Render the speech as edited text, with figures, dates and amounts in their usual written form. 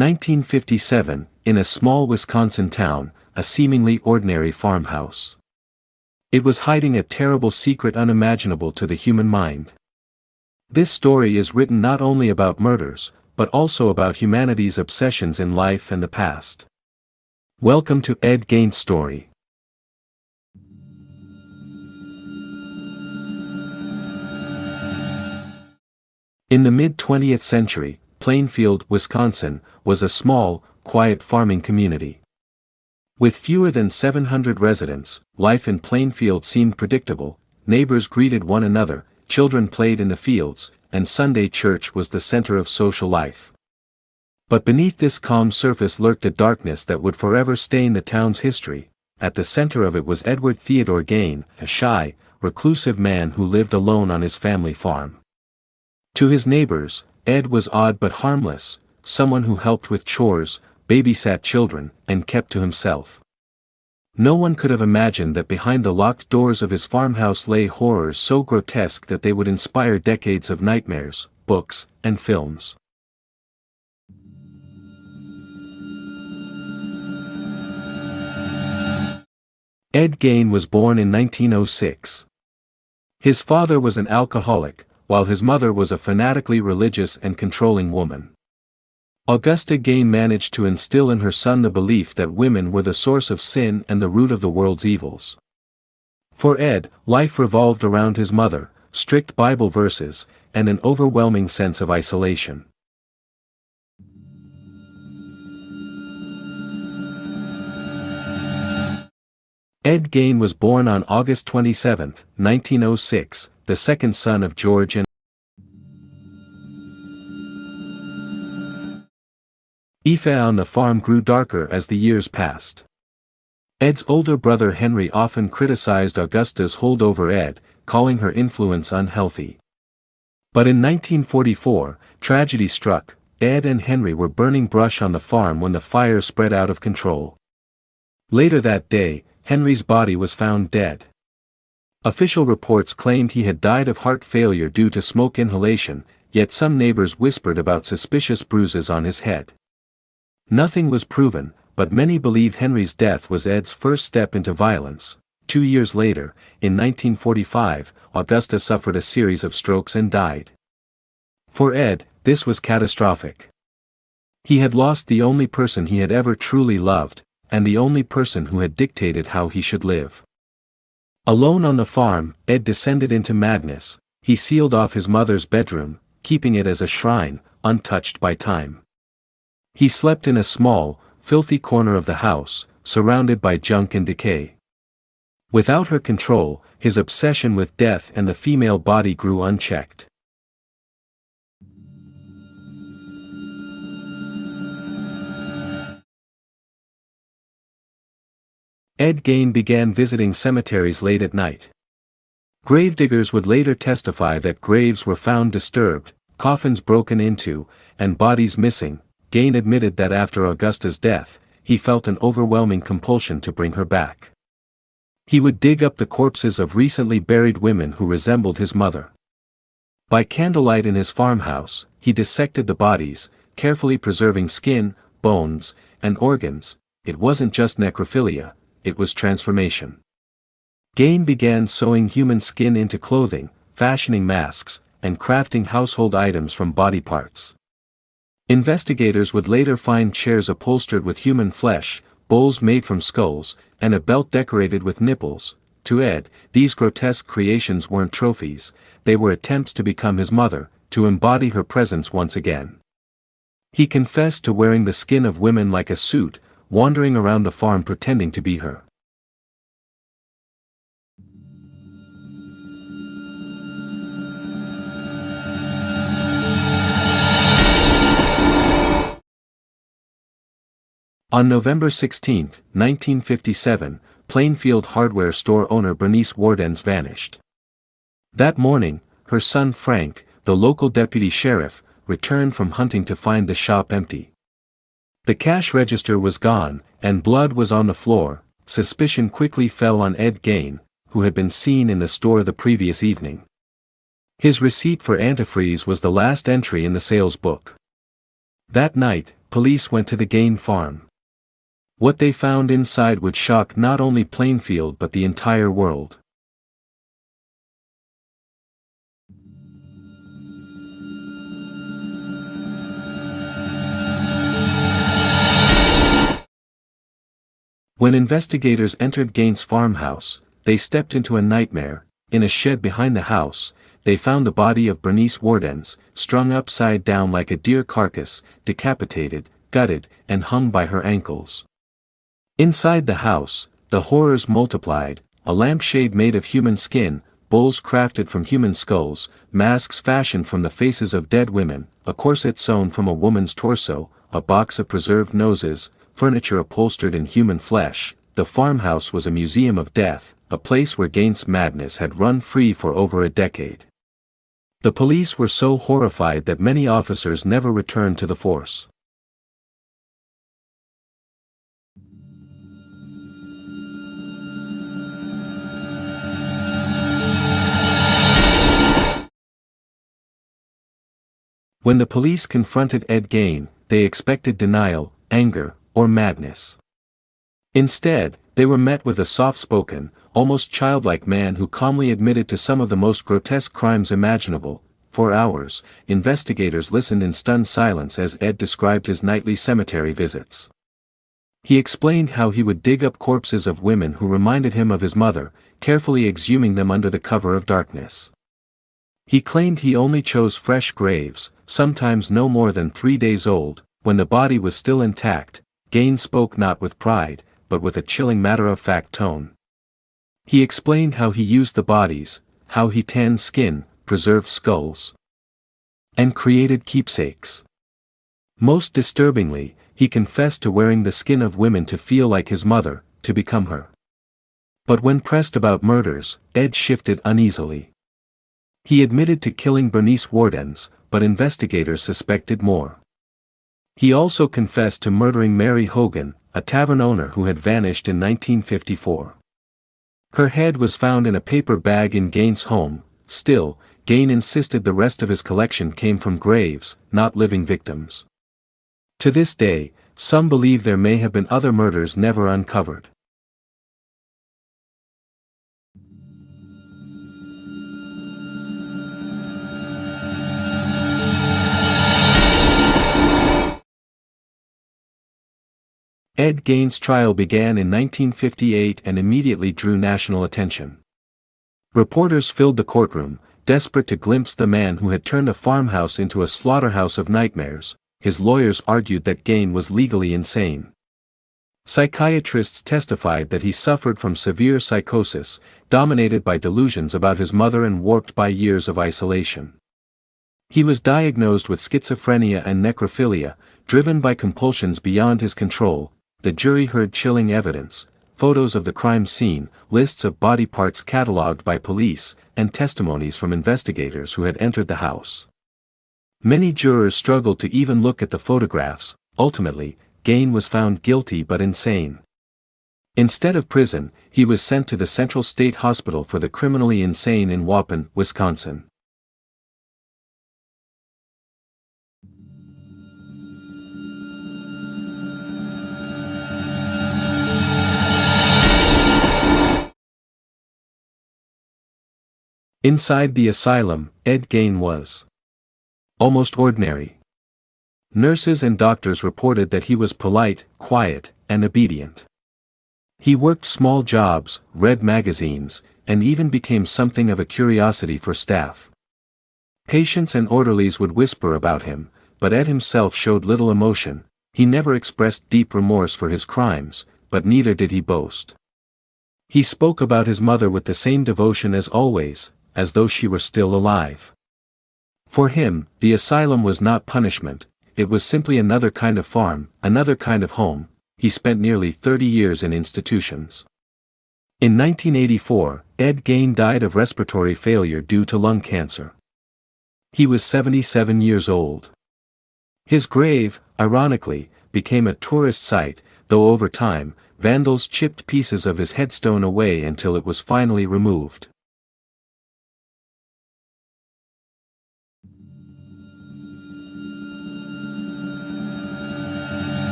1957, in a small Wisconsin town, a seemingly ordinary farmhouse. It was hiding a terrible secret unimaginable to the human mind. This story is written not only about murders, but also about humanity's obsessions in life and the past. Welcome to Ed Gein's story. In the mid-20th century, Plainfield, Wisconsin, was a small, quiet farming community. With fewer than 700 residents, life in Plainfield seemed predictable. Neighbors greeted one another, children played in the fields, and Sunday church was the center of social life. But beneath this calm surface lurked a darkness that would forever stain the town's history. At the center of it was Edward Theodore Gein, a shy, reclusive man who lived alone on his family farm. To his neighbors, Ed was odd but harmless, someone who helped with chores, babysat children, and kept to himself. No one could have imagined that behind the locked doors of his farmhouse lay horrors so grotesque that they would inspire decades of nightmares, books, and films. Ed Gein was born in 1906. His father was an alcoholic, while his mother was a fanatically religious and controlling woman. Augusta Gein managed to instill in her son the belief that women were the source of sin and the root of the world's evils. For Ed, life revolved around his mother, strict Bible verses, and an overwhelming sense of isolation. Ed Gein was born on August 27, 1906, the second son of George and Aoife. On the farm grew darker as the years passed. Ed's older brother Henry often criticized Augusta's hold over Ed, calling her influence unhealthy. But in 1944, tragedy struck. Ed and Henry were burning brush on the farm when the fire spread out of control. Later that day, Henry's body was found dead. Official reports claimed he had died of heart failure due to smoke inhalation, yet some neighbors whispered about suspicious bruises on his head. Nothing was proven, but many believe Henry's death was Ed's first step into violence. 2 years later, in 1945, Augusta suffered a series of strokes and died. For Ed, this was catastrophic. He had lost the only person he had ever truly loved, and the only person who had dictated how he should live. Alone on the farm, Ed descended into madness. He sealed off his mother's bedroom, keeping it as a shrine, untouched by time. He slept in a small, filthy corner of the house, surrounded by junk and decay. Without her control, his obsession with death and the female body grew unchecked. Ed Gein began visiting cemeteries late at night. Gravediggers would later testify that graves were found disturbed, coffins broken into, and bodies missing. Gein admitted that after Augusta's death, he felt an overwhelming compulsion to bring her back. He would dig up the corpses of recently buried women who resembled his mother. By candlelight in his farmhouse, he dissected the bodies, carefully preserving skin, bones, and organs. It wasn't just necrophilia, it was transformation. Gein began sewing human skin into clothing, fashioning masks, and crafting household items from body parts. Investigators would later find chairs upholstered with human flesh, bowls made from skulls, and a belt decorated with nipples. To Ed, these grotesque creations weren't trophies, they were attempts to become his mother, to embody her presence once again. He confessed to wearing the skin of women like a suit, wandering around the farm pretending to be her. On November 16, 1957, Plainfield hardware store owner Bernice Wardens vanished. That morning, her son Frank, the local deputy sheriff, returned from hunting to find the shop empty. The cash register was gone, and blood was on the floor. Suspicion quickly fell on Ed Gein, who had been seen in the store the previous evening. His receipt for antifreeze was the last entry in the sales book. That night, police went to the Gein farm. What they found inside would shock not only Plainfield but the entire world. When investigators entered Gein's farmhouse, they stepped into a nightmare. In a shed behind the house, they found the body of Bernice Wardens, strung upside down like a deer carcass, decapitated, gutted, and hung by her ankles. Inside the house, the horrors multiplied: a lampshade made of human skin, bowls crafted from human skulls, masks fashioned from the faces of dead women, a corset sewn from a woman's torso, a box of preserved noses, furniture upholstered in human flesh. The farmhouse was a museum of death, a place where Gein's madness had run free for over a decade. The police were so horrified that many officers never returned to the force. When the police confronted Ed Gein, they expected denial, anger, or madness. Instead, they were met with a soft-spoken, almost childlike man who calmly admitted to some of the most grotesque crimes imaginable. For hours, investigators listened in stunned silence as Ed described his nightly cemetery visits. He explained how he would dig up corpses of women who reminded him of his mother, carefully exhuming them under the cover of darkness. He claimed he only chose fresh graves, sometimes no more than 3 days old. When the body was still intact, Gein spoke not with pride, but with a chilling matter-of-fact tone. He explained how he used the bodies, how he tanned skin, preserved skulls, and created keepsakes. Most disturbingly, he confessed to wearing the skin of women to feel like his mother, to become her. But when pressed about murders, Ed shifted uneasily. He admitted to killing Bernice Wardens, but investigators suspected more. He also confessed to murdering Mary Hogan, a tavern owner who had vanished in 1954. Her head was found in a paper bag in Gein's home. Still, Gein insisted the rest of his collection came from graves, not living victims. To this day, some believe there may have been other murders never uncovered. Ed Gein's trial began in 1958 and immediately drew national attention. Reporters filled the courtroom, desperate to glimpse the man who had turned a farmhouse into a slaughterhouse of nightmares. His lawyers argued that Gein was legally insane. Psychiatrists testified that he suffered from severe psychosis, dominated by delusions about his mother and warped by years of isolation. He was diagnosed with schizophrenia and necrophilia, driven by compulsions beyond his control. The jury heard chilling evidence, photos of the crime scene, lists of body parts catalogued by police, and testimonies from investigators who had entered the house. Many jurors struggled to even look at the photographs. Ultimately, Gein was found guilty but insane. Instead of prison, he was sent to the Central State Hospital for the Criminally Insane in Waupun, Wisconsin. Inside the asylum, Ed Gein was almost ordinary. Nurses and doctors reported that he was polite, quiet, and obedient. He worked small jobs, read magazines, and even became something of a curiosity for staff. Patients and orderlies would whisper about him, but Ed himself showed little emotion. He never expressed deep remorse for his crimes, but neither did he boast. He spoke about his mother with the same devotion as always, as though she were still alive. For him, the asylum was not punishment, it was simply another kind of farm, another kind of home. He spent nearly 30 years in institutions. In 1984, Ed Gein died of respiratory failure due to lung cancer. He was 77 years old. His grave, ironically, became a tourist site, though over time, vandals chipped pieces of his headstone away until it was finally removed.